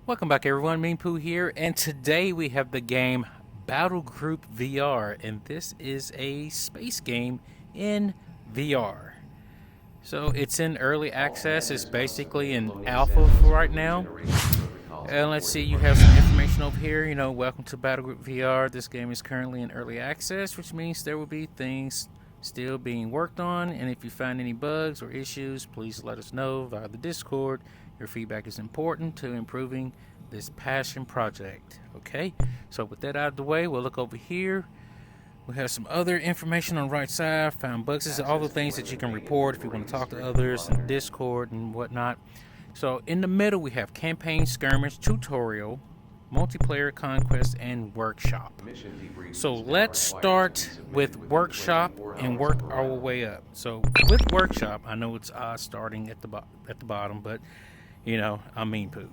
Welcome back everyone, Meanpooh here, and today we have the game Battlegroup VR, and this is a space game in VR. So it's in early access, it's basically in alpha for right now. And let's see, you have some information over here, welcome to Battlegroup VR. This game is currently in early access, which means there will be things still being worked on, and if you find any bugs or issues, please let us know via the Discord. Your feedback is important to improving this passion project. Okay, so with that out of the way, we'll look over here. We have some other information on the right side. Found bugs. This is all the things that you can report if you want to talk to others in Discord and whatnot. So in the middle we have campaign, skirmish, tutorial, multiplayer, conquest, and workshop. So let's start with workshop and work our way up. So with workshop, I know it's starting at the bottom, but I'm Meanpooh.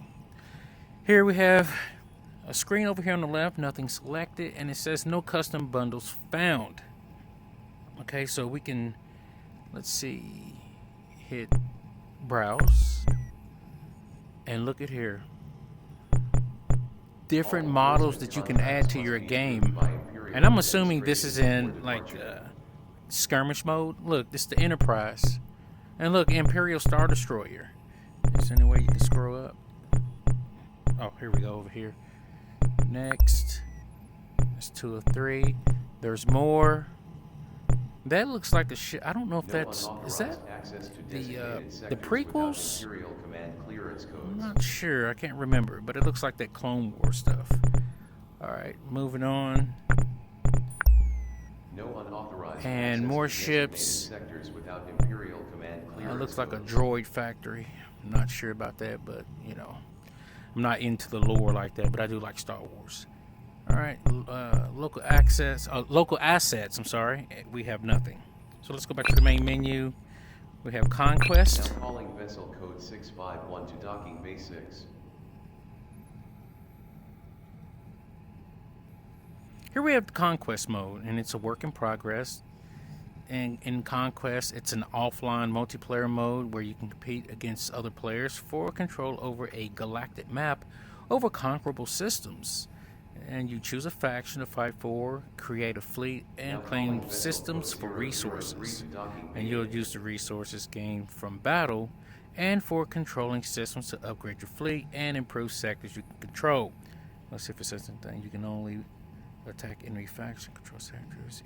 Here we have a screen over here on the left, nothing selected, and it says no custom bundles found. Okay, so we can, let's see, hit browse, and look at here. Different models that you can add to your game. And I'm assuming this is in like skirmish mode. Look, this is the Enterprise. And look, Imperial Star Destroyer. Is there any way you can scroll up? Oh, here we go over here. Next. That's 2 of 3. There's more. That looks like the shit. I don't know if that's, is that the prequels? I'm not sure. I can't remember, but it looks like that Clone War stuff. Alright, moving on. And more ships. It looks like a droid factory. I'm not sure about that, but I'm not into the lore like that, but I do like Star Wars. Alright, local assets, I'm sorry. We have nothing. So let's go back to the main menu. We have Conquest. Now calling vessel code 651 to docking bay 6. Here we have the Conquest mode, and it's a work in progress. And in Conquest, it's an offline multiplayer mode where you can compete against other players for control over a galactic map over conquerable systems. And you choose a faction to fight for, create a fleet, and claim systems for resources. And you'll use the resources gained from battle and for controlling systems to upgrade your fleet and improve sectors you can control. Let's see if it says anything. You can only attack enemy faction, control sectors.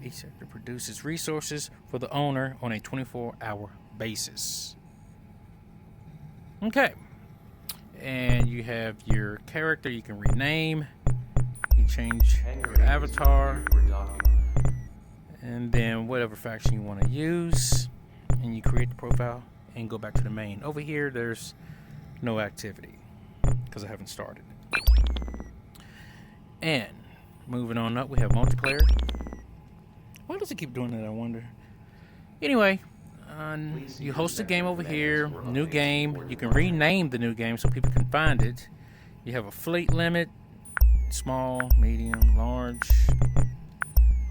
Each sector produces resources for the owner on a 24-hour basis. Okay. And you have your character you can rename. You change your avatar. And then whatever faction you want to use. And you create the profile and go back to the main. Over here, there's no activity because I haven't started. And moving on up, we have multiplayer. Why does it keep doing that, I wonder? Anyway, you host a game over here, new game. You can rename the new game so people can find it. You have a fleet limit, small, medium, large,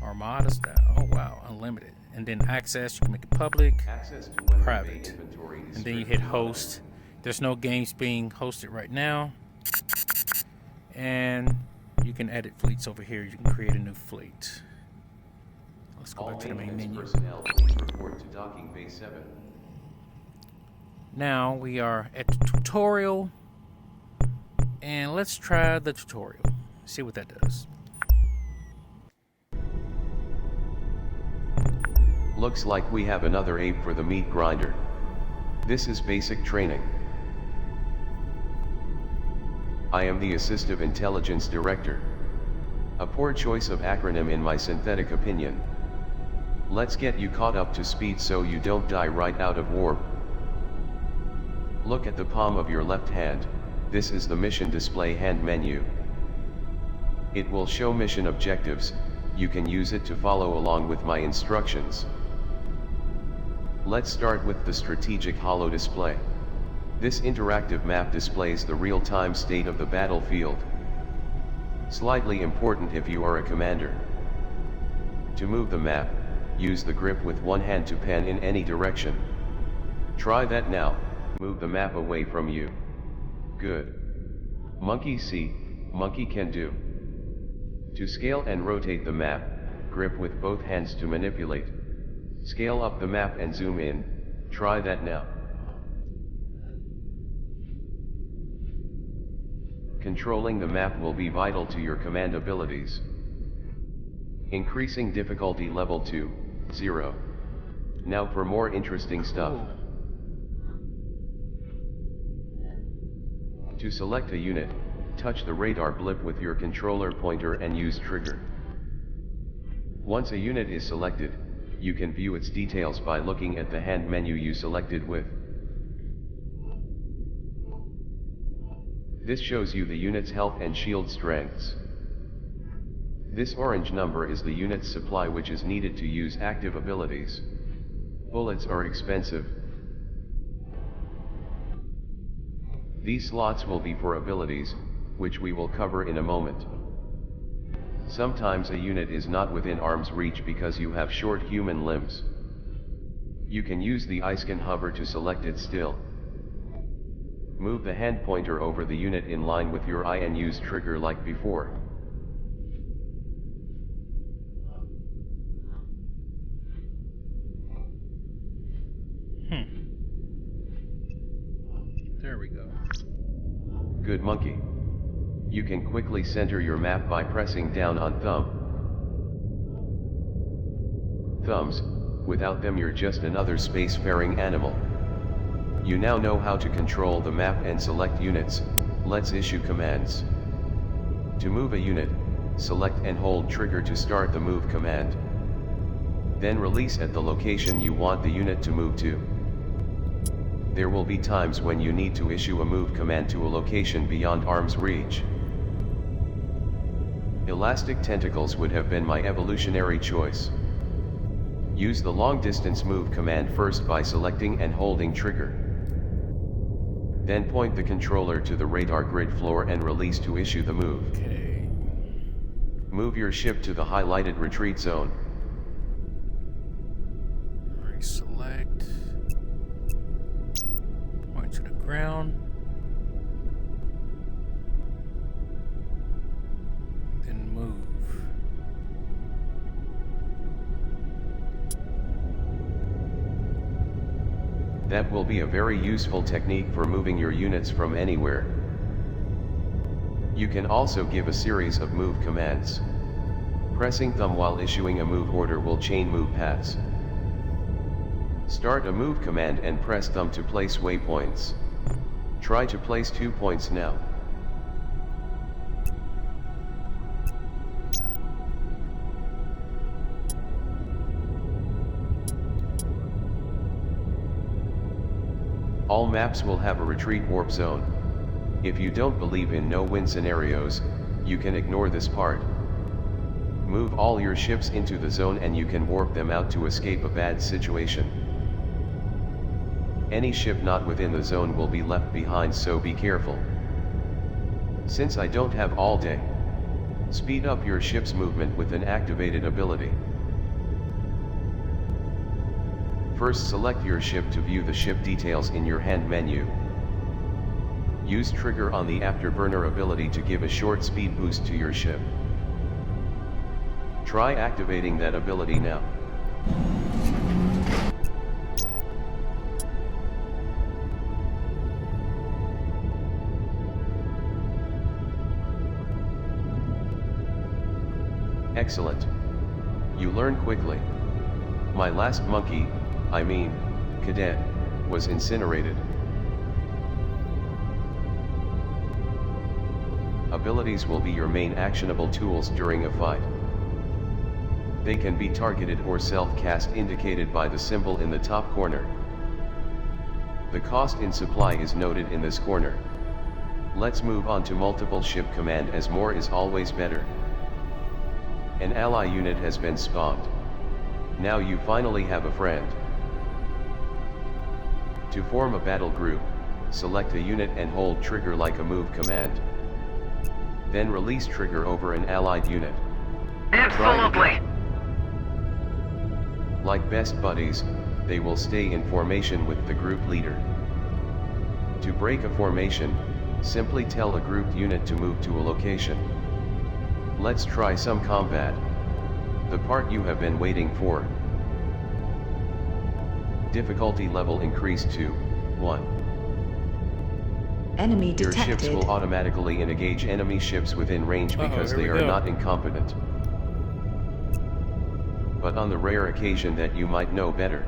armada style. Oh wow, unlimited. And then access, you can make it public, private. And then you hit host. There's no games being hosted right now. And you can edit fleets over here. You can create a new fleet. Let's go back to the main menu. Now we are at the tutorial, and let's try the tutorial. See what that does. Looks like we have another ape for the meat grinder. This is basic training. I am the Assistive Intelligence Director. A poor choice of acronym in my synthetic opinion. Let's get you caught up to speed so you don't die right out of warp. Look at the palm of your left hand. This is the mission display hand menu. It will show mission objectives. You can use it to follow along with my instructions. Let's start with the strategic holo display. This interactive map displays the real-time state of the battlefield. Slightly important if you are a commander. To move the map, use the grip with one hand to pan in any direction. Try that now. Move the map away from you. Good. Monkey C, monkey can do. To scale and rotate the map, grip with both hands to manipulate. Scale up the map and zoom in, try that now. Controlling the map will be vital to your command abilities. Increasing difficulty level to 0. Now for more interesting stuff. To select a unit, touch the radar blip with your controller pointer and use trigger. Once a unit is selected, you can view its details by looking at the hand menu you selected with. This shows you the unit's health and shield strengths. This orange number is the unit's supply which is needed to use active abilities. Bullets are expensive. These slots will be for abilities, which we will cover in a moment. Sometimes a unit is not within arm's reach because you have short human limbs. You can use the icon hover to select it still. Move the hand pointer over the unit in line with your eye and use trigger like before. There we go. Good monkey. You can quickly center your map by pressing down on thumb. Thumbs, without them you're just another spacefaring animal. You now know how to control the map and select units. Let's issue commands. To move a unit, select and hold trigger to start the move command. Then release at the location you want the unit to move to. There will be times when you need to issue a move command to a location beyond arm's reach. Elastic tentacles would have been my evolutionary choice. Use the long distance move command first by selecting and holding trigger. Then point the controller to the radar grid floor and release to issue the move. Okay. Move your ship to the highlighted retreat zone. Select. Point to the ground. Then move. That will be a very useful technique for moving your units from anywhere. You can also give a series of move commands. Pressing thumb while issuing a move order will chain move paths. Start a move command and press thumb to place waypoints. Try to place 2 points now. All maps will have a retreat warp zone. If you don't believe in no-win scenarios, you can ignore this part. Move all your ships into the zone and you can warp them out to escape a bad situation. Any ship not within the zone will be left behind, so be careful. Since I don't have all day, speed up your ship's movement with an activated ability. First select your ship to view the ship details in your hand menu. Use trigger on the afterburner ability to give a short speed boost to your ship. Try activating that ability now. Excellent. You learn quickly. My last monkey, cadet, was incinerated. Abilities will be your main actionable tools during a fight. They can be targeted or self-cast indicated by the symbol in the top corner. The cost in supply is noted in this corner. Let's move on to multiple ship command, as more is always better. An ally unit has been spawned. Now you finally have a friend. To form a battle group, select a unit and hold trigger like a move command. Then release trigger over an allied unit. Absolutely. Like best buddies, they will stay in formation with the group leader. To break a formation, Simply tell a grouped unit to move to a location. Let's try some combat. The part you have been waiting for. Difficulty level increased to 1. Enemy Your detected. ships will automatically engage enemy ships within range because they are not incompetent. But on the rare occasion that you might know better,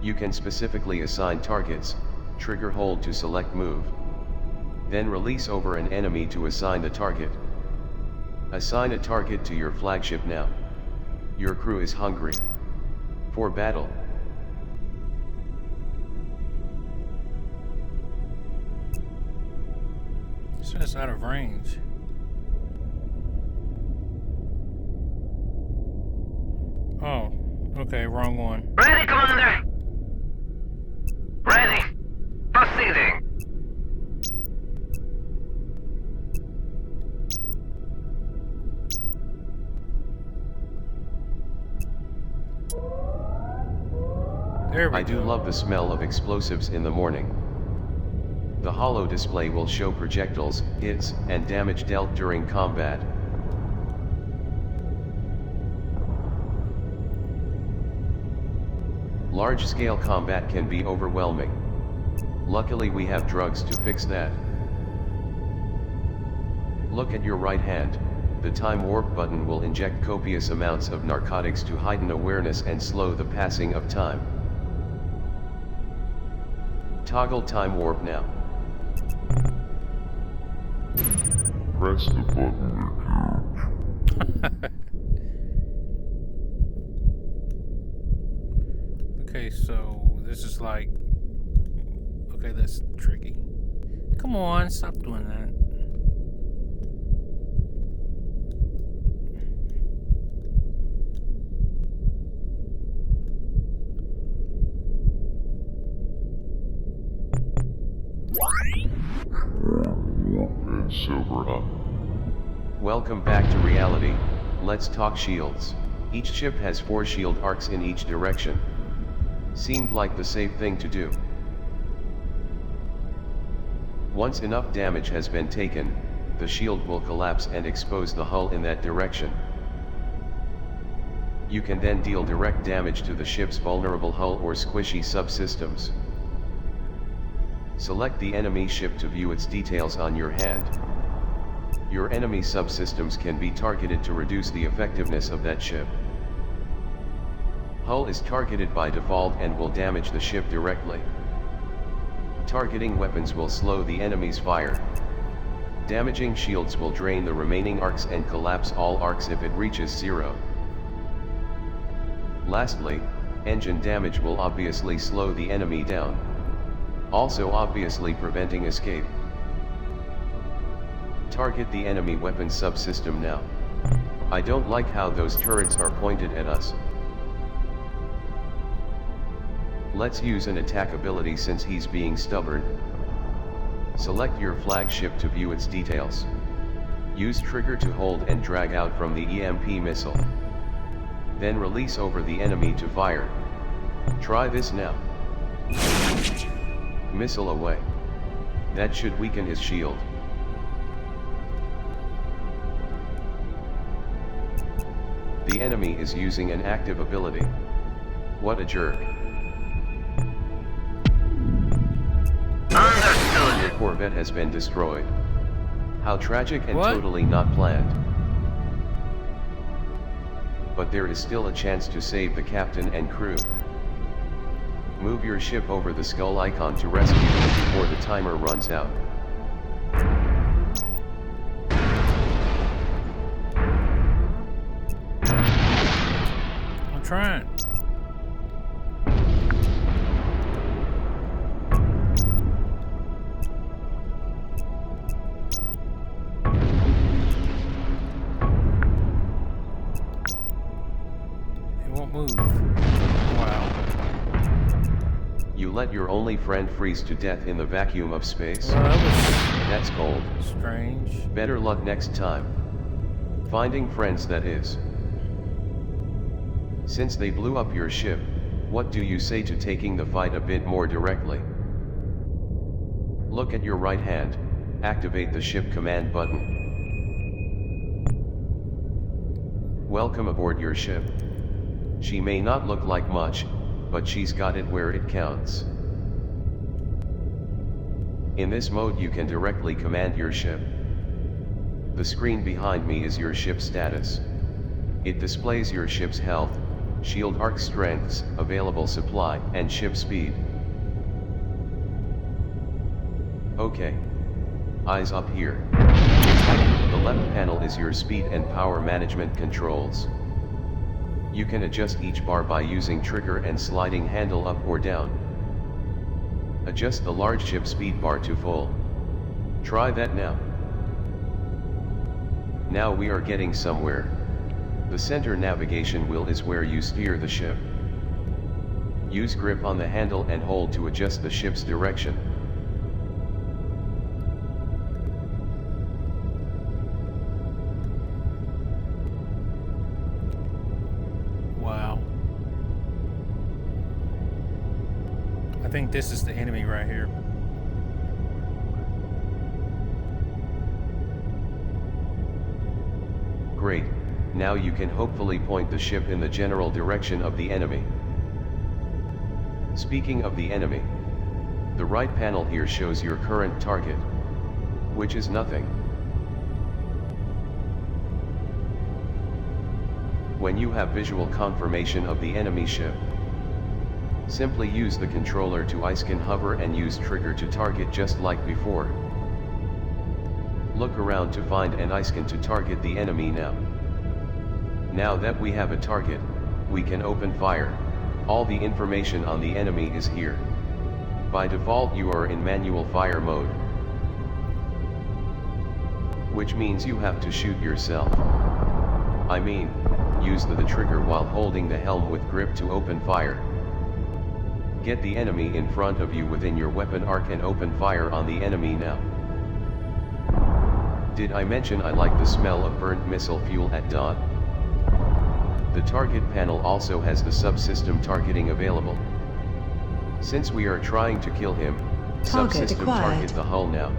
you can specifically assign targets, trigger hold to select move, then release over an enemy to assign the target. Assign a target to your flagship now. Your crew is hungry for battle. So it's out of range. Oh, okay, wrong one. Ready, Commander! Ready! Proceeding! There we I do go. love the smell of explosives in the morning. The holo display will show projectiles, hits, and damage dealt during combat. Large-scale combat can be overwhelming. Luckily we have drugs to fix that. Look at your right hand. The time warp button will inject copious amounts of narcotics to heighten awareness and slow the passing of time. Toggle time warp now. Press the button again. Okay, so this is like... Okay, that's tricky. Come on, stop doing that. And sober up. Welcome back to reality. Let's talk shields. Each ship has 4 shield arcs in each direction. Seemed like the safe thing to do. Once enough damage has been taken, the shield will collapse and expose the hull in that direction. You can then deal direct damage to the ship's vulnerable hull or squishy subsystems. Select the enemy ship to view its details on your hand. Your enemy subsystems can be targeted to reduce the effectiveness of that ship. Hull is targeted by default and will damage the ship directly. Targeting weapons will slow the enemy's fire. Damaging shields will drain the remaining arcs and collapse all arcs if it reaches 0. Lastly, engine damage will obviously slow the enemy down, also obviously preventing escape. Target the enemy weapon subsystem now. I don't like how those turrets are pointed at us. Let's use an attack ability since he's being stubborn. Select your flagship to view its details. Use trigger to hold and drag out from the EMP missile. Then release over the enemy to fire. Try this now. Missile away. That should weaken his shield. The enemy is using an active ability. What a jerk. Understood. Your Corvette has been destroyed. How tragic and What? totally not planned. But there is still a chance to save the captain and crew. Move your ship over the skull icon to rescue them before the timer runs out. I'm trying. It won't move. Wow. You let your only friend freeze to death in the vacuum of space? Well, that That's cold. was strange. Better luck next time. Finding friends, that is. Since they blew up your ship, what do you say to taking the fight a bit more directly? Look at your right hand, activate the ship command button. Welcome aboard your ship. She may not look like much, but she's got it where it counts. In this mode you can directly command your ship. The screen behind me is your ship status. It displays your ship's health, shield arc strengths, available supply, and ship speed. Okay. Eyes up here. The left panel is your speed and power management controls. You can adjust each bar by using trigger and sliding handle up or down. Adjust the large ship speed bar to full. Try that now. Now we are getting somewhere. The center navigation wheel is where you steer the ship. Use grip on the handle and hold to adjust the ship's direction. Wow. I think this is the enemy right here. Great, now you can hopefully point the ship in the general direction of the enemy. Speaking of the enemy, the right panel here shows your current target, which is nothing. When you have visual confirmation of the enemy ship, simply use the controller to icon hover and use trigger to target just like before. Look around to find an icon to target the enemy now. Now that we have a target, we can open fire. All the information on the enemy is here. By default you are in manual fire mode, which means you have to shoot yourself. I mean, use the trigger while holding the helm with grip to open fire. Get the enemy in front of you within your weapon arc and open fire on the enemy now. Did I mention I like the smell of burnt missile fuel at dawn? The target panel also has the subsystem targeting available. Since we are trying to kill him, subsystem target the hull now.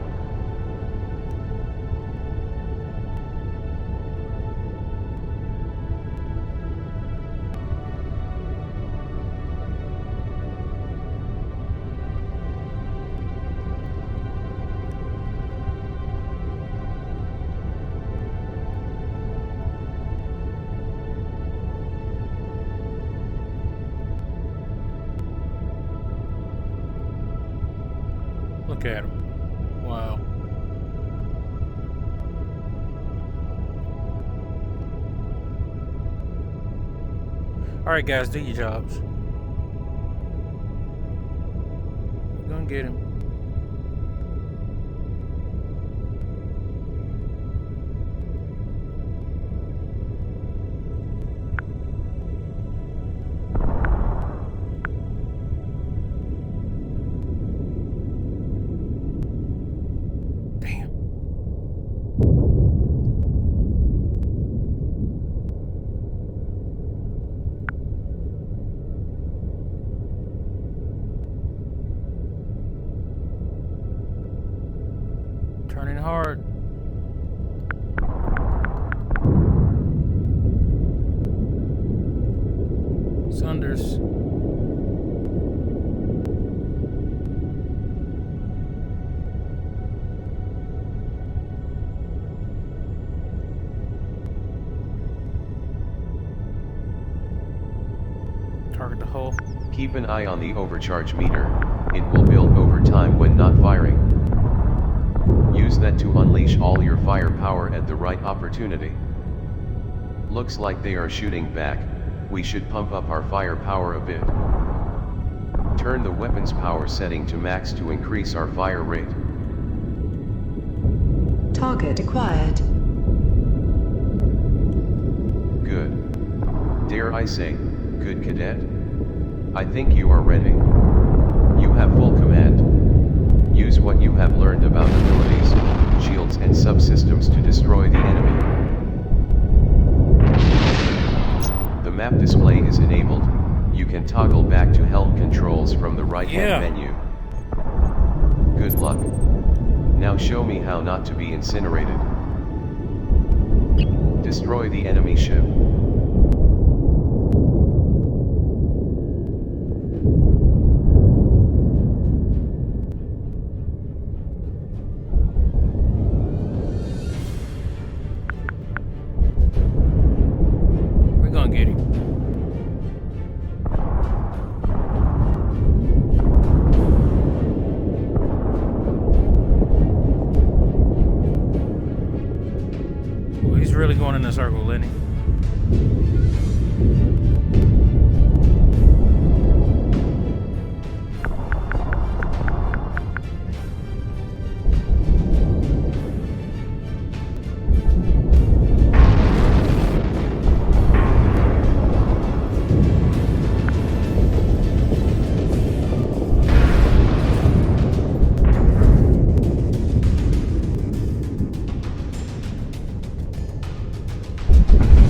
Look at him. Wow. Alright guys, do your jobs. We're gonna get him. Turning hard. Sunders. Target the hull. Keep an eye on the overcharge meter. It will build over time when not firing. Use that to unleash all your firepower at the right opportunity. Looks like they are shooting back. We should pump up our firepower a bit. Turn the weapon's power setting to max to increase our fire rate. Target acquired. Good. Dare I say, good cadet? I think you are ready. You have full command. Use what you have learned about abilities, shields and subsystems to destroy the enemy. The map display is enabled. You can toggle back to helm controls from the right-hand menu. Good luck. Now show me how not to be incinerated. Destroy the enemy ship. We're gonna get him. Well, he's really going in a circle, isn't he?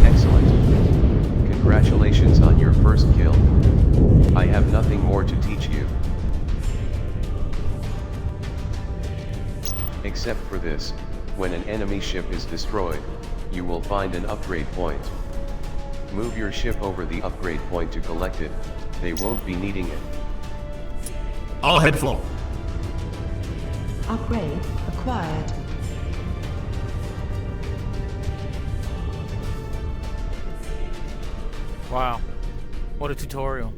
Excellent. Congratulations on your first kill. I have nothing more to teach you. Except for this, when an enemy ship is destroyed, you will find an upgrade point. Move your ship over the upgrade point to collect it, they won't be needing it. All head flow. Upgrade acquired. Wow. What a tutorial.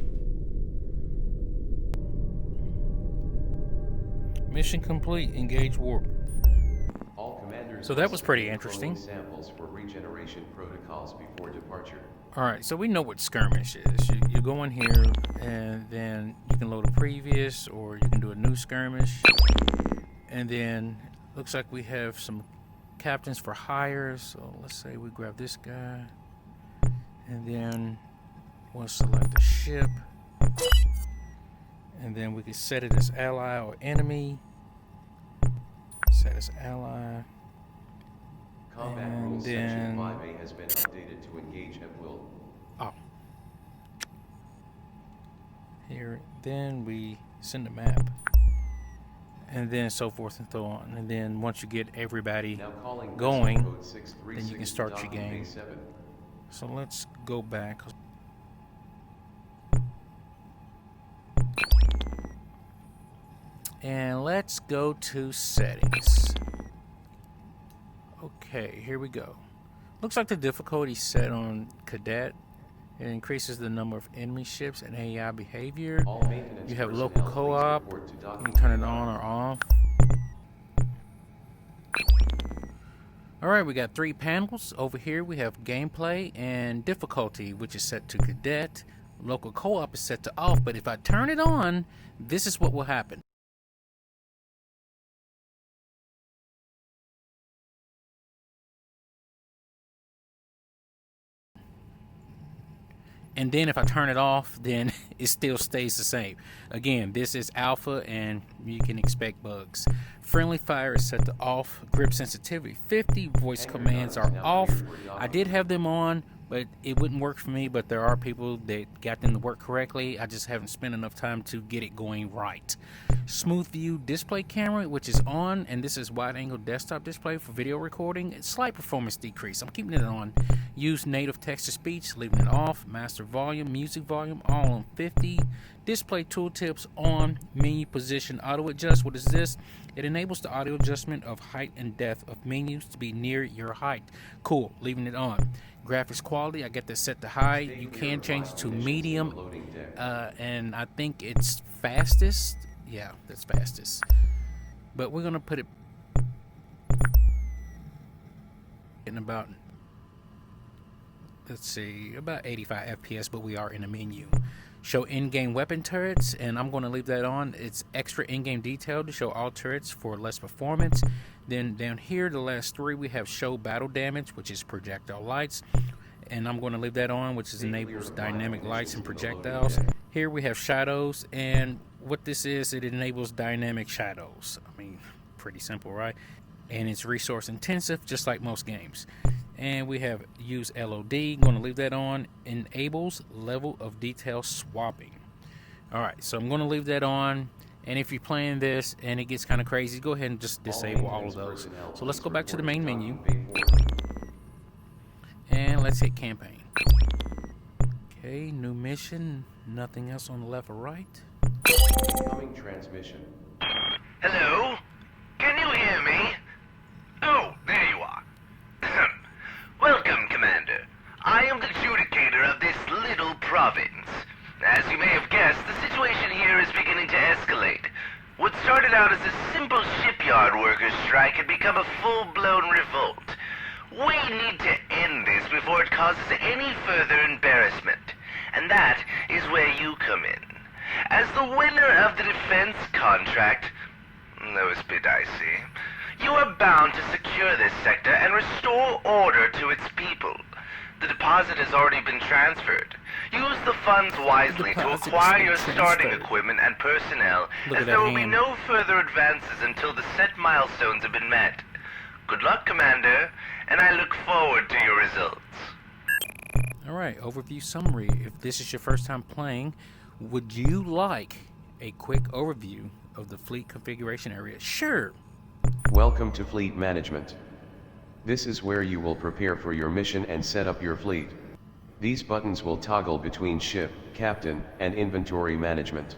Mission complete. Engage warp. All commanders So that was pretty must interesting. clone samples for regeneration protocols before departure. Alright, so we know what skirmish is. You go in here and then you can load a previous or you can do a new skirmish. And then looks like we have some captains for hire. So let's say we grab this guy. And then we'll select a ship. And then we can set it as ally or enemy. Set as ally. Combat And rules then- section 5A has been updated to engage at will. Oh. Here, then we send a map. And then so forth and so on. And then once you get everybody Now calling going, code 636 then you can start your document game. A7. So let's go back. And let's go to settings. Okay, here we go. Looks like the difficulty set on cadet. It increases the number of enemy ships and AI behavior. All maintenance You have local personnel, please co-op. report to You document can turn it on or off. Alright, we got 3 panels. Over here we have gameplay and difficulty, which is set to cadet. Local co-op is set to off, but if I turn it on, this is what will happen. And then if I turn it off, then it still stays the same. Again, this is alpha and you can expect bugs. Friendly fire is set to off. Grip sensitivity 50. Voice commands are off. I did have them on, but it wouldn't work for me. But there are people that got them to work correctly. I just haven't spent enough time to get it going right. Smooth view display camera, which is on, and this is wide angle desktop display for video recording. It's slight performance decrease. I'm keeping it on. Use native text to speech, leaving it off. Master volume, music volume, all on 50. Display tooltips on. Menu position auto adjust. What is this? It enables the audio adjustment of height and depth of menus to be near your height. Cool, leaving it on. Graphics quality, I get this set to high. You can change it to medium, and I think it's fastest. Yeah, that's fastest. But we're gonna put it in about, let's see, about 85 FPS, but we are in a menu. Show in-game weapon turrets, and I'm going to leave that on. It's extra in-game detail to show all turrets for less performance. Then down here, the last 3, we have show battle damage, which is projectile lights, and I'm going to leave that on, which is enables dynamic lights and projectiles. Here we have shadows, and what this is, it enables dynamic shadows. I mean, pretty simple, right? And it's resource intensive, just like most games. And we have use LOD, going to leave that on. Enables level of detail swapping. Alright, so I'm going to leave that on. And if you're playing this and it gets kind of crazy, go ahead and just disable all of those. So let's go back to the main menu. And let's hit campaign. Okay, new mission. Nothing else on the left or right. Incoming transmission. Hello? Can you hear me? Oh, there you are. Welcome, Commander. I am the judicator of this little province. As you may have guessed, the situation here is beginning to escalate. What started out as a simple shipyard workers' strike had become a full-blown revolt. We need to end this before it causes any further embarrassment. And that is where you come in. As the winner of the defense contract, though it's a bit dicey, you are bound to secure this sector and restore order to its people. The deposit has already been transferred. Use the funds wisely to acquire your starting equipment and personnel, as there will be no further advances until the set milestones have been met. Good luck, Commander, and I look forward to your results. Alright, overview summary. If this is your first time playing, would you like a quick overview of the fleet configuration area? Sure. Welcome to Fleet Management. This is where you will prepare for your mission and set up your fleet. These buttons will toggle between ship, captain, and inventory management.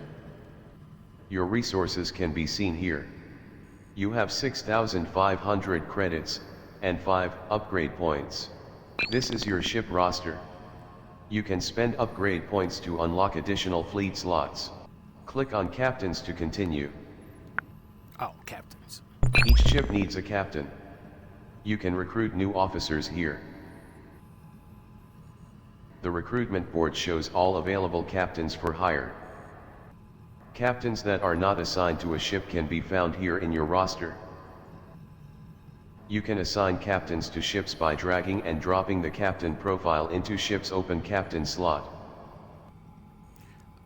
Your resources can be seen here. You have 6,500 credits, and 5 upgrade points. This is your ship roster. You can spend upgrade points to unlock additional fleet slots. Click on Captains to continue. Oh, captains. Each ship needs a captain. You can recruit new officers here. The recruitment board shows all available captains for hire. Captains that are not assigned to a ship can be found here in your roster. You can assign captains to ships by dragging and dropping the captain profile into ship's open captain slot.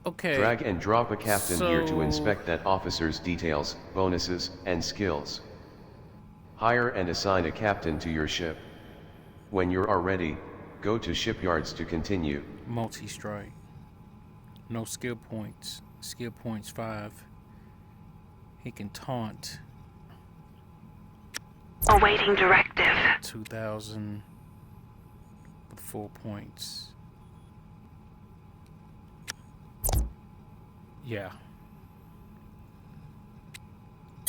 Okay. Drag and drop a captain here to inspect that officer's details, bonuses, and skills. Hire and assign a captain to your ship. When you are ready, go to shipyards to continue. Multi-strike. No skill points. Skill points 5. He can taunt. Awaiting directive. 2,000 with 4 points. Yeah.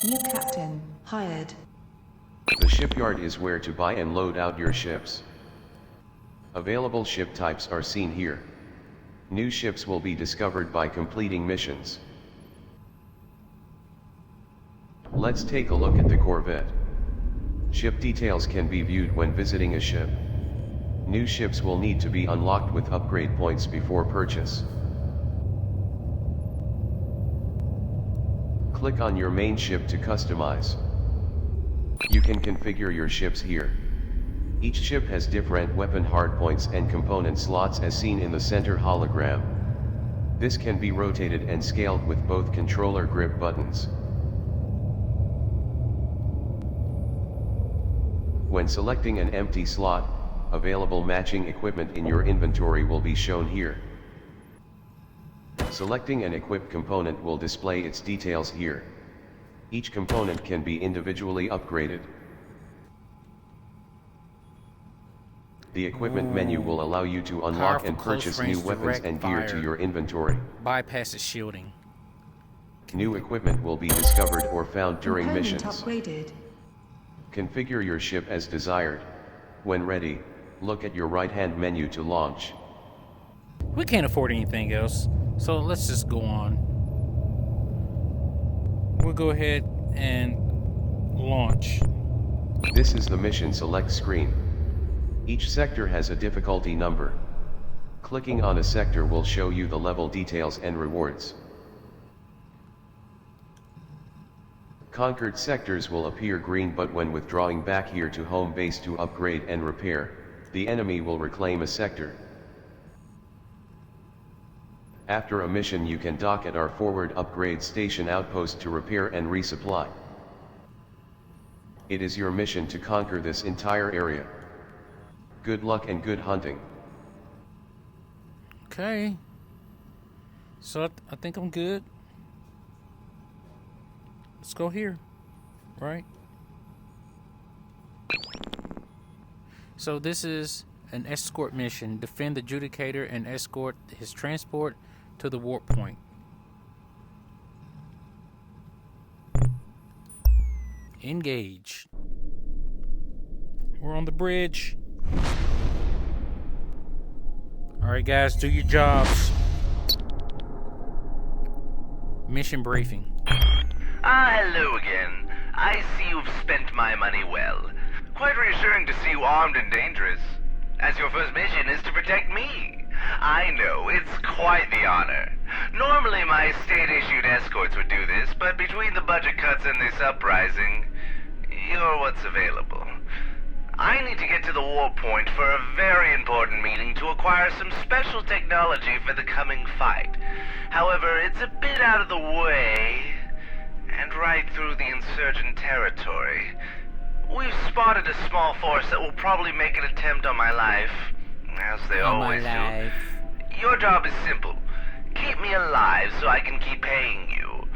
New captain hired. The shipyard is where to buy and load out your ships. Available ship types are seen here. New ships will be discovered by completing missions. Let's take a look at the Corvette. Ship details can be viewed when visiting a ship. New ships will need to be unlocked with upgrade points before purchase. Click on your main ship to customize. You can configure your ships here. Each ship has different weapon hardpoints and component slots as seen in the center hologram. This can be rotated and scaled with both controller grip buttons. When selecting an empty slot, available matching equipment in your inventory will be shown here. Selecting an equipped component will display its details here. Each component can be individually upgraded. The equipment menu will allow you to unlock and purchase new weapons and gear to your inventory. Bypasses shielding. New equipment will be discovered or found during missions. Upgraded. Configure your ship as desired. When ready, look at your right-hand menu to launch. We can't afford anything else, so let's just go on. We'll go ahead and launch. This is the mission select screen. Each sector has a difficulty number. Clicking on a sector will show you the level details and rewards. Conquered sectors will appear green, but when withdrawing back here to home base to upgrade and repair, the enemy will reclaim a sector. After a mission you can dock at our forward upgrade station outpost to repair and resupply. It is your mission to conquer this entire area. Good luck and good hunting. Okay. So I think I'm good. Let's go here. Right? So this is an escort mission. Defend the Judicator and escort his transport to the warp point. Engage. We're on the bridge. Alright guys, do your jobs. Mission briefing. Hello again. I see you've spent my money well. Quite reassuring to see you armed and dangerous, as your first mission is to protect me. I know, it's quite the honor. Normally my state-issued escorts would do this, but between the budget cuts and this uprising, you're what's available. I need to get to the warp point for a very important meeting to acquire some special technology for the coming fight. However, it's a bit out of the way, and right through the insurgent territory. We've spotted a small force that will probably make an attempt on my life, as they always do. Your job is simple. Keep me alive so I can keep paying you.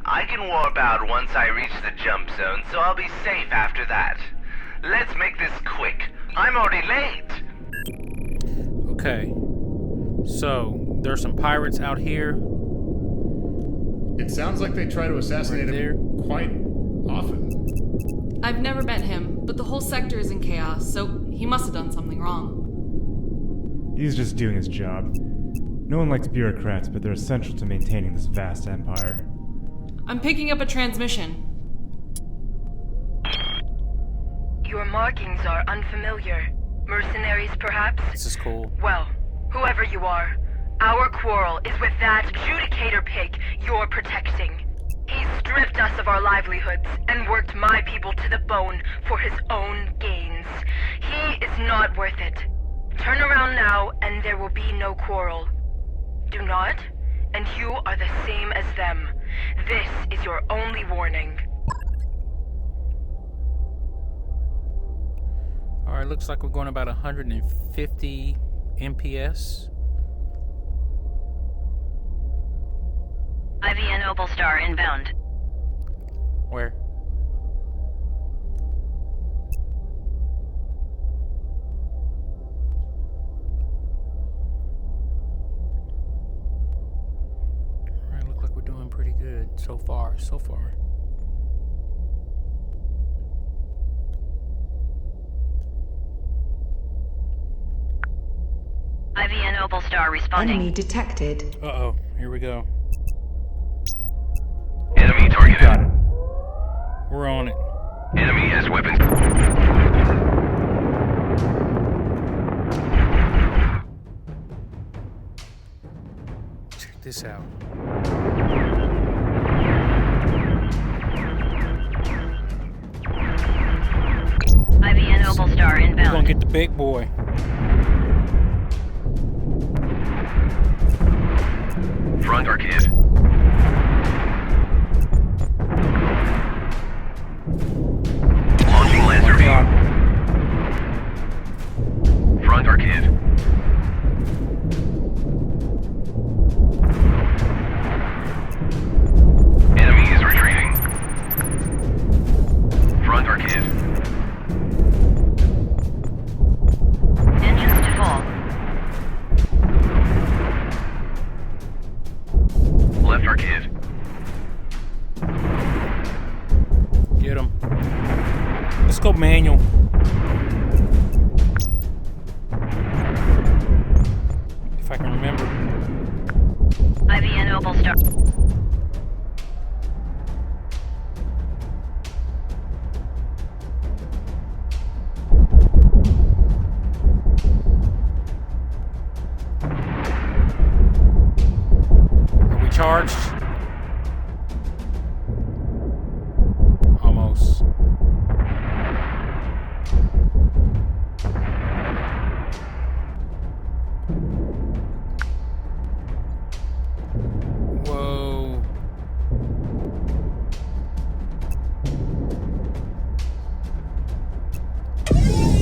I can warp out once I reach the jump zone, so I'll be safe after that. Let's make this quick. I'm already late. Okay. So, there's some pirates out here. It sounds like they try to assassinate him quite often. I've never met him, but the whole sector is in chaos, so he must have done something wrong. He's just doing his job. No one likes bureaucrats, but they're essential to maintaining this vast empire. I'm picking up a transmission. Your markings are unfamiliar. Mercenaries, perhaps? This is cool. Well, whoever you are, our quarrel is with that Judicator pig you're protecting. He stripped us of our livelihoods and worked my people to the bone for his own gains. He is not worth it. Turn around now and there will be no quarrel. Do not, and you are the same as them. This is your only warning. Alright, looks like we're going about 150 MPS. IVN Opal Star inbound. Where? Alright, look like we're doing pretty good so far. IVN Opal Star responding. Enemy detected. Uh-oh, here we go. Enemy targeted. Got it. We're on it. Enemy has weapons. Check this out. IVN Opal Star We're gonna inbound. get the big boy. Front arcade. Launching laser beam. Front arcade. Enemy is retreating. Front arcade. Engines to full. Left arcade. Get him. Let's go manual. If I can remember. IVN Opal Star. Are we charged? Almost. Whoa.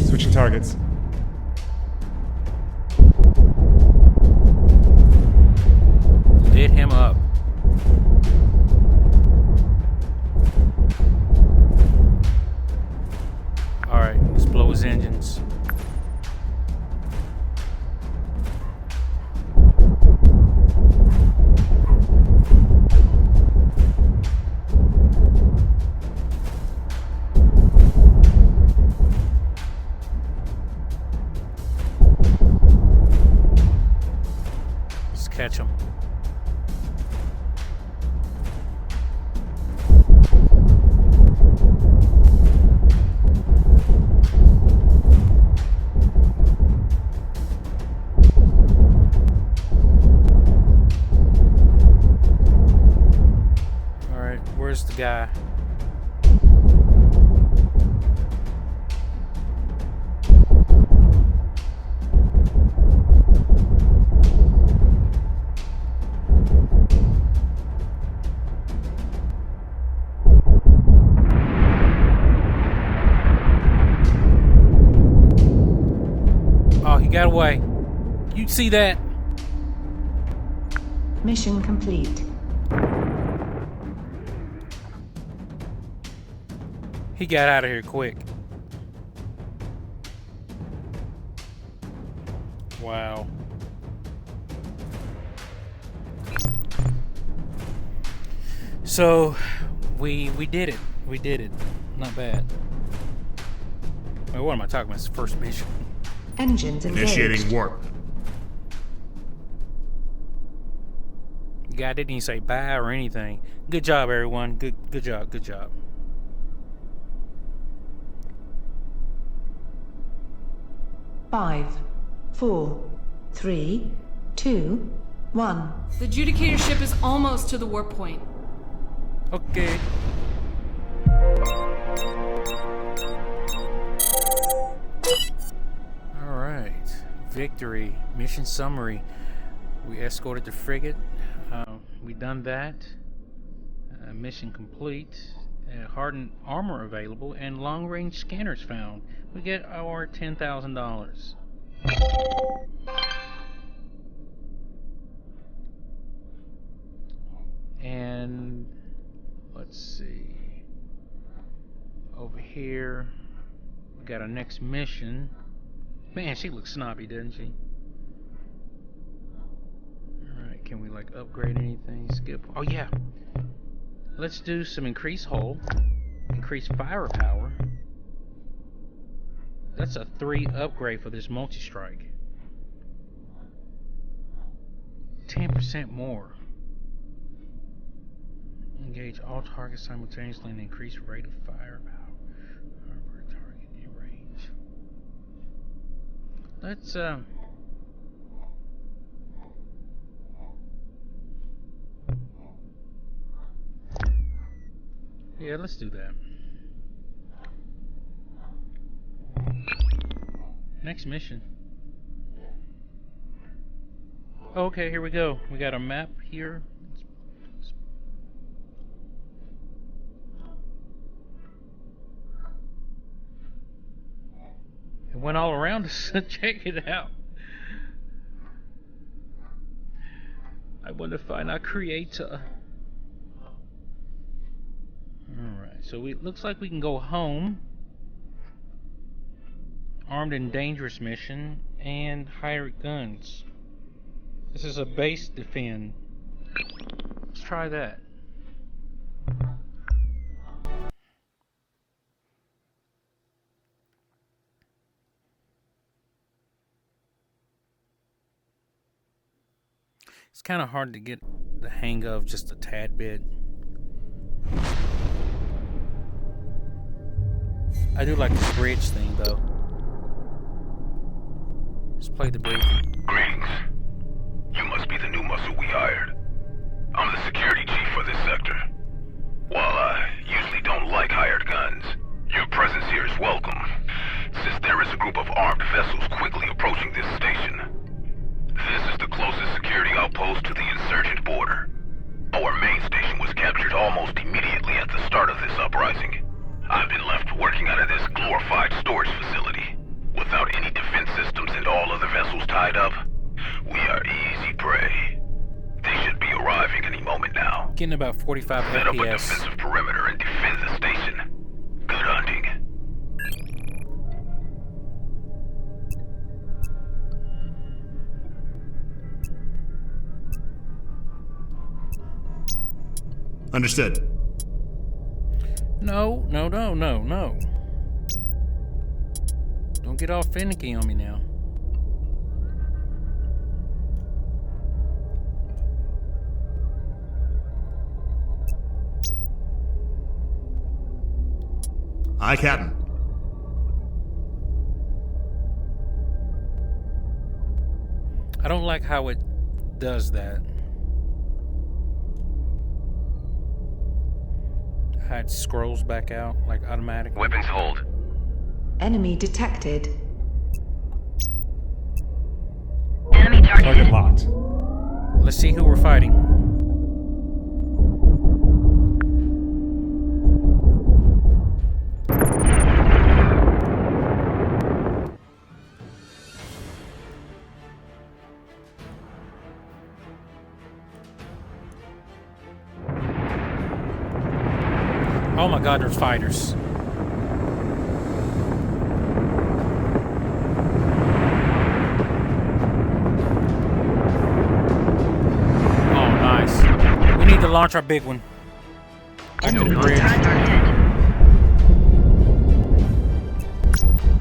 Switching targets. Lit him up. those engines. Let's catch them. Where's the guy? Oh, he got away. You see that? Mission complete. He got out of here quick. Wow. So we did it. We did it. Not bad. Wait, what am I talking about? It's the first mission. Engines engaged. Initiating warp. Guy didn't even say bye or anything. Good job, everyone. Good job. Good job. 5, 4, 3, 2, 1. The adjudicator ship is almost to the warp point. Okay. Alright. Victory. Mission summary. We escorted the frigate. We done that. Mission complete. Hardened armor available. And long-range scanners found. We get our $10,000. And let's see. Over here, we got our next mission. Man, she looks snobby, doesn't she? Alright, can we like upgrade anything? Skip. Oh yeah. Let's do some increased hull, increased firepower. That's a 3 upgrade for this multi-strike. 10% more. Engage all targets simultaneously and increase rate of firepower per target in range. Let's yeah, let's do that. Next mission. Okay, here we go. We got a map here. It went all around us. Check it out. I want to find our creator. Alright, so it looks like we can go home. Armed and dangerous mission and hired guns. This is a base defend. Let's try that. It's kind of hard to get the hang of just a tad bit. I do like the bridge thing though. Let's play the briefing. Greetings. You must be the new muscle we hired. I'm the security chief for this sector. While I usually don't like hired guns, your presence here is welcome, since there is a group of armed vessels quickly approaching this station. This is the closest security outpost to the insurgent border. Our main station was captured almost immediately at the start of this uprising. I've been left working out of this glorified storage facility. Without any defense systems and all other vessels tied up, we are easy prey. They should be arriving any moment now. Getting about 45 FPS. Set up a defensive perimeter and defend the station. Good hunting. Understood. No. Don't get all finicky on me now. Aye, Captain. I don't like how it does that. How it scrolls back out, like automatically. Weapons hold. Enemy detected. Enemy Target targeted. locked. Let's see who we're fighting. Oh my god, there's fighters. Oh, nice. We need to launch our big one. Back to the bridge. Front arc hit.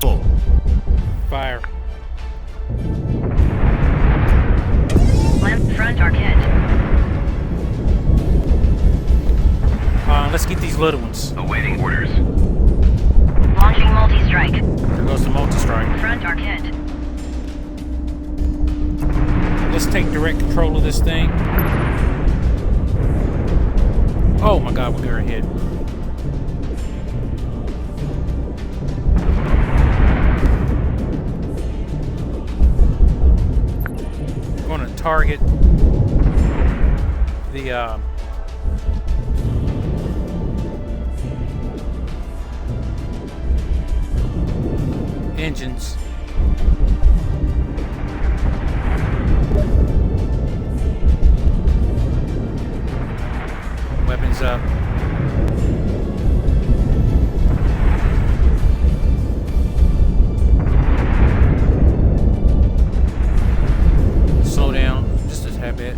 Full. Fire. Front arc hit. Let's get these little ones. Awaiting orders. Launching multi-strike. There goes the multi-strike. Front arc hit. Let's take direct control of this thing. Oh my god, we got hit. I'm going to target the engines. Weapons up. Slow down just a tad bit.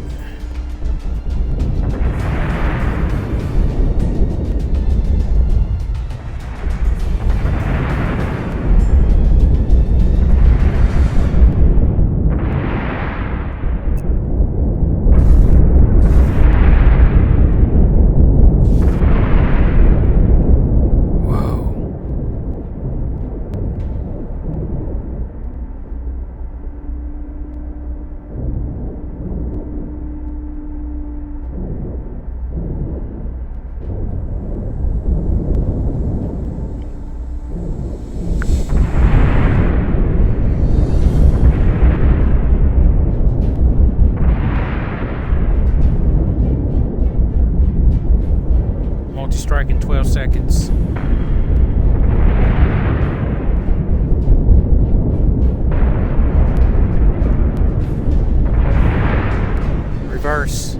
Multi-strike in 12 seconds. Reverse.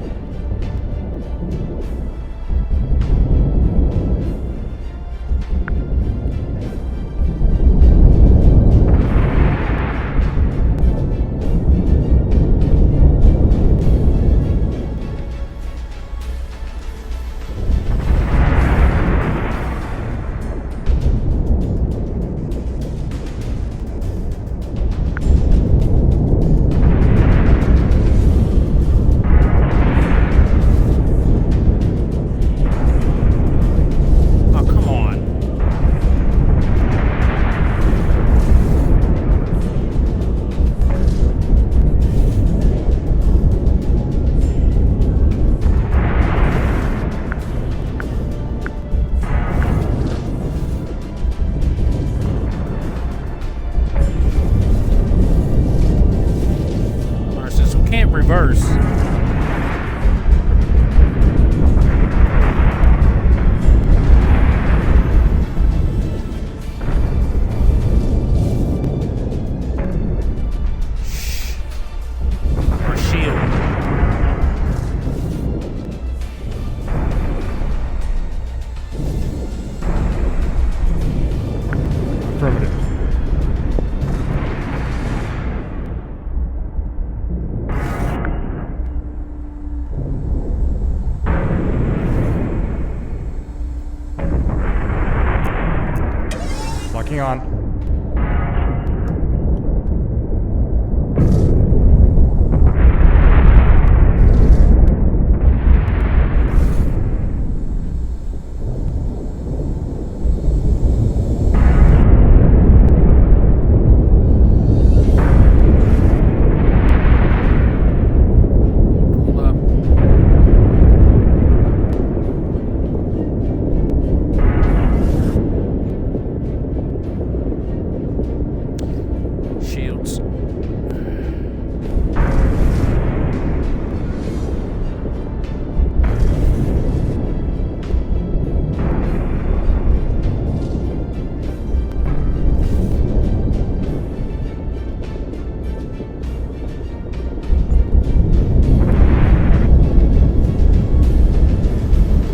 Reverse. Or shield. Affirmative. Working on.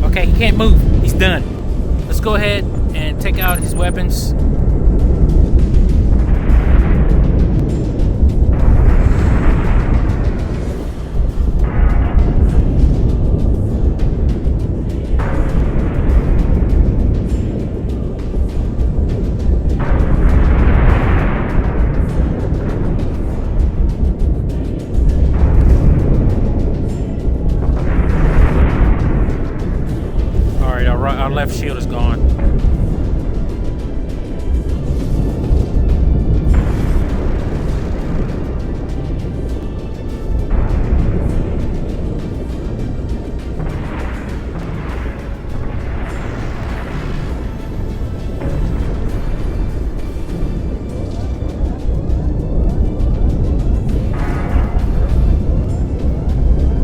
Okay, he can't move. He's done. Let's go ahead and take out his weapons. Our left shield is gone.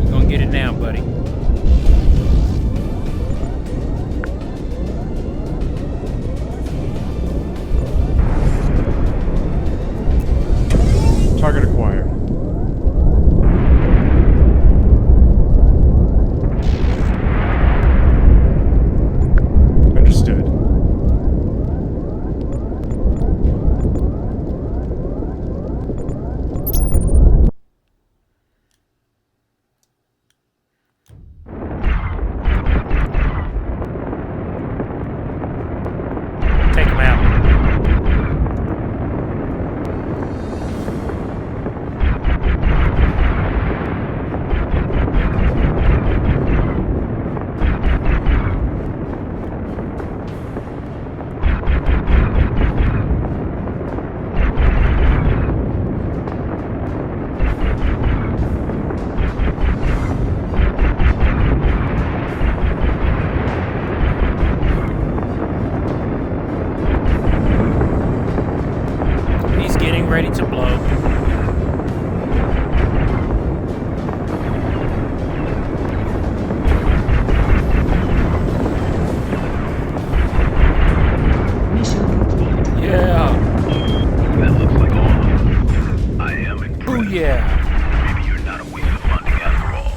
You're gonna get it now, buddy. Target acquired. Understood. Take him out. Ready to blow. Mission complete. Yeah. That looks like all of them. I am impressed. Oh yeah. Maybe you're not a waste of funding after all.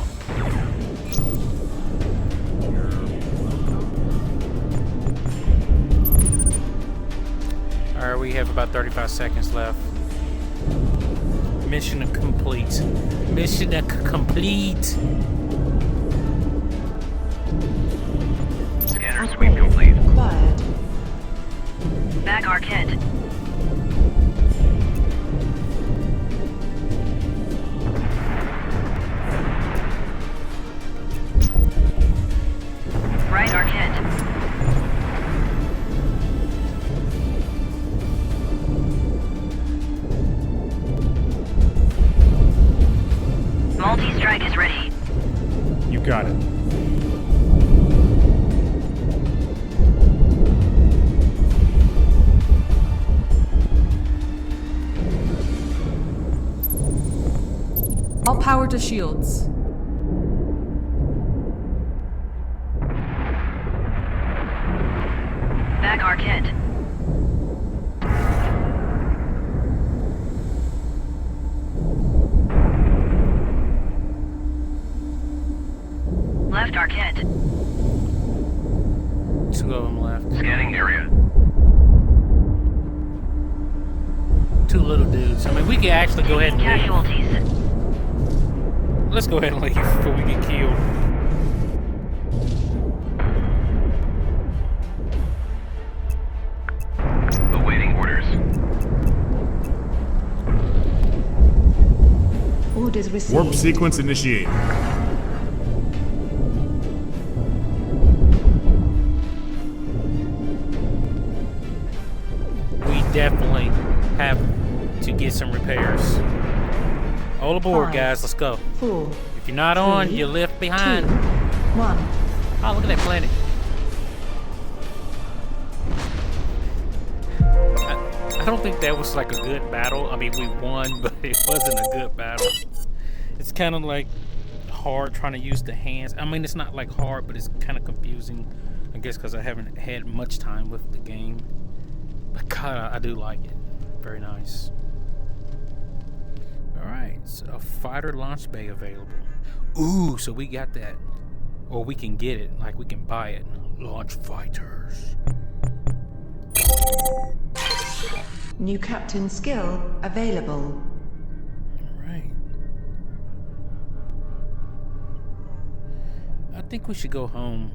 Alright, we have about 35 seconds left. Mission complete. Mission complete. Scanner sweep complete. Acquired. Back our kit. Right our kit. Multi-strike is ready. You got it. All power to shields. Back our kit. Left our kit. 2 of them left. Scanning area. 2 little dudes. I mean, we can actually go ahead and leave. Casualties. Let's go ahead and leave before we get killed. Awaiting Orders received. Warp sequence initiated. We definitely have to get some repairs. All aboard, 5, guys. Let's go. 4. If you're not on, 3, you're left behind. 2, 1. Oh, look at that planet. I don't think that was like a good battle. I mean, we won, but it wasn't a good battle. It's kind of like hard trying to use the hands. I mean, it's not like hard, but it's kind of confusing. I guess because I haven't had much time with the game. But God, I do like it. Very nice. Alright, so a fighter launch bay available. Ooh, so we got that. Or we can get it, like we can buy it. Launch fighters. New captain skill available. Right. I think we should go home.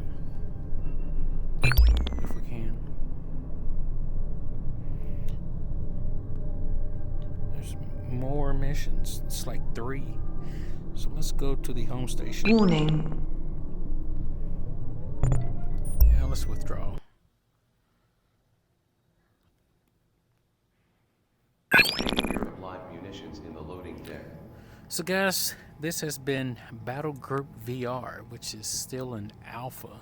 If we can. There's more missions. It's like 3. So let's go to the home station. Warning. Yeah, let's withdraw. Live munitions in the loading deck. So guys, this has been Battlegroup VR, which is still in alpha.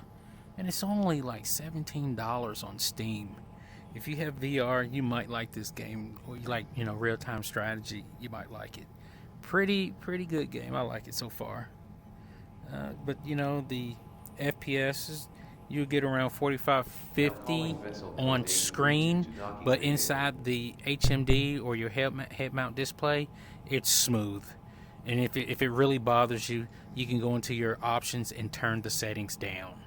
And it's only like $17 on Steam. If you have VR, you might like this game. Or you like, real-time strategy, you might like it. Pretty good game. I like it so far. But the FPS, you get around 45-50 on screen, but inside the HMD or your head mount display, it's smooth. And if it really bothers you, you can go into your options and turn the settings down.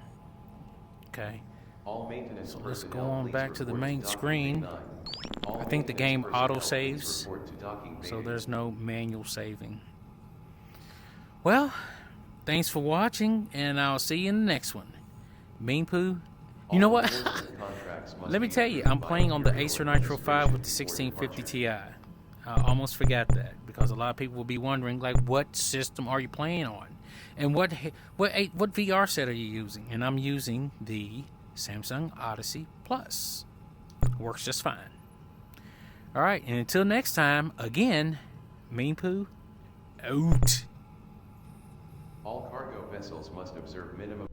Okay. So let's go on back to the main screen. I think the game auto saves, so there's no manual saving. Well, thanks for watching, and I'll see you in the next one. Meanpooh. You know what? Let me tell you, I'm playing on the Acer Nitro 5 with the 1650 Ti. I almost forgot that, because a lot of people will be wondering, like, what system are you playing on? And what VR set are you using? And I'm using the Samsung Odyssey Plus. Works just fine. Alright, and until next time, again, Meanpooh, out. All cargo vessels must observe minimum